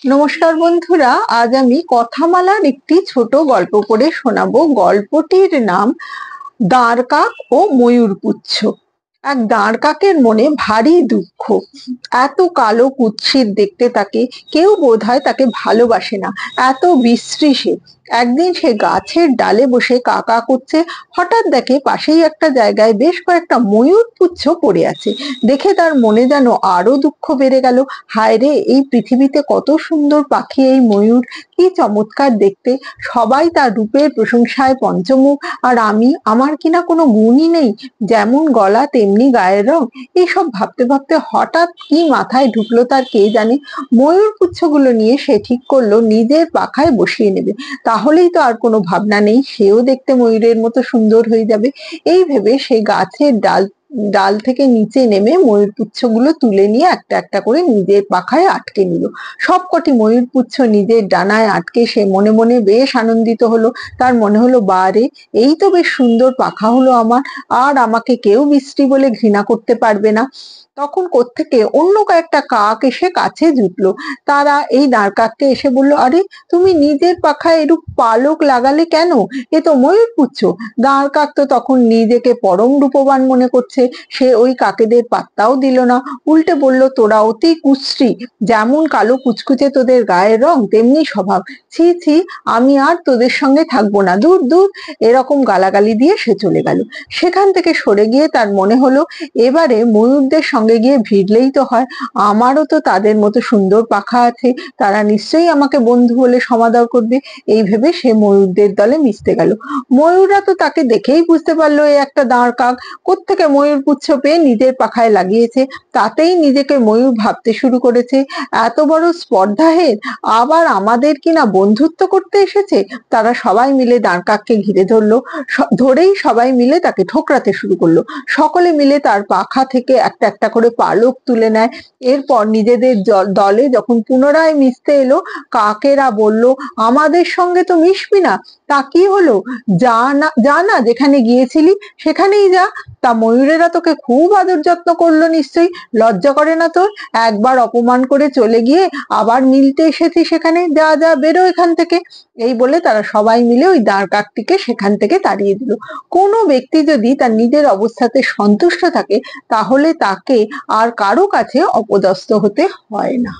নমস্কার বন্ধুরা, আজ আমি কথামালার একটি ছোট গল্প পড়ে শোনাবো। গল্পটির নাম দাঁড় কাক ও ময়ূরপুচ্ছ। এক দাঁড় কাকের মনে ভারী দুঃখ। এত কালো কুৎসিত দেখতে তাকে, কেউ বোধহয় তাকে ভালোবাসে না, এত বিশ্রী সে। একদিন সে গাছের ডালে বসে কা কা করছে। হঠাৎ দেখে পাশেই একটা জায়গায় বেশ কয়েকটা ময়ূর পুচ্ছ পড়ে আছে। দেখে তার মনে যেন আরো দুঃখ বেড়ে গেল। হায় রে, এই পৃথিবীতে কত সুন্দর পাখি এই ময়ূর, কি চমৎকার দেখতে! সবাই তার রূপের প্রশংসায় পঞ্চমুখ, আর আমার কিনা কোনো গুণই নেই। যেমন গলা তেমনি গায়ের রং। এইসব ভাবতে ভাবতে হঠাৎ কি মাথায় ঢুকলো তার কে জানে। ময়ূর পুচ্ছগুলো নিয়ে সে ঠিক করলো নিজের পাখায় বসিয়ে নেবে। তাহলেই তো আর কোনো ভাবনা নেই, সেও দেখতে ময়ূরের মতো সুন্দর হয়ে যাবে। এই ভেবে সে গাছের ডাল থেকে নিচে নেমে ময়ূরপুচ্ছগুলো তুলে নিয়ে একটা একটা করে নিজের পাখায় আটকে নিল। সবকটি ময়ূরপুচ্ছ নিজের ডানায় আটকে সে মনে মনে বেশ আনন্দিত হলো। তার মনে হলো, বারে, এই তো বেশ সুন্দর পাখা হলো আমার, আর আমাকে কেউ বিশ্রী বলে ঘৃণা করতে পারবে না। তখন কোত্থেকে অন্য কয়েকটা কাক এসে কাছে জুটলো। তারা এই দাঁড় কাককে এসে বলল, আরে, তুমি নিজের পাখায় এরূপ পালক লাগালে কেন? এ তো ময়ূরপুচ্ছ। দাঁড় কাক তো তখন নিজেকে পরম রূপবান মনে করছে। সে ওই কাকেদের পাত্তাও দিল না, উল্টে বলল, তোরা অতি কুশ্রী, যেমন কালো কুচকুচে তোদের গায়ের রং তেমনি স্বভাব। ছি ছি, আমি আর তোদের সঙ্গে থাকবো না, দূর দূর। এরকম গালাগালি দিয়ে সে চলে গেল। সেখান থেকে সরে গিয়ে তার মনে হলো, এবারে ময়ূরদের সঙ্গে গিয়ে ভিড়লেই তো হয়। আমারও তো তাদের মতো সুন্দর পাখা আছে, তারা নিশ্চয়ই আমাকে বন্ধু বলে সমাদর করবে। এই ভেবে সে ময়ূরদের দলে মিশতে গেল। ময়ূররা তো তাকে দেখেই বুঝতে পারলো এ একটা দাঁড় কাক। কোত্থেকে ময়ূর পুচ্ছ পেয়ে নিজের পাখায় লাগিয়েছে, তাতেই নিজেকে ময়ূর ভাবতে শুরু করেছে। এত বড় স্পর্ধাহের, আবার আমাদের কিনা বন্ধুত্ব করতে এসেছে। তারা সবাই মিলে দাঁড় কাককে ঘিরে ধরলো। ধরেই সবাই মিলে তাকে ঠোকরাতে শুরু করলো। সকলে মিলে তার পাখা থেকে একটা একটা করে পালক তুলে নেয়। এরপর নিজেদের দলে যখন পুনরায় মিশতে এলো, কাকেরা বলল, আমাদের সঙ্গে তো মিশবি না? তা কি হলো? যা না, যেখানে গিয়েছিলি সেখানেই যা। তা ময়ূরেরা তোকে খুব আদর যত্ন করলো নিশ্চয়ই, লজ্জা করে না তোর? একবার অপমান করে চলে গিয়ে আবার মিলতে এসেছি সেখানে, যা যা, বেরো এখান থেকে। এই বলে তারা সবাই মিলে ওই দাঁড় কাকটিকে সেখান থেকে তাড়িয়ে দিল। কোনো ব্যক্তি যদি তার নিজের অবস্থাতে সন্তুষ্ট থাকে, তাহলে তাকে আর কারো কাছে অপদস্থ হতে হয় না।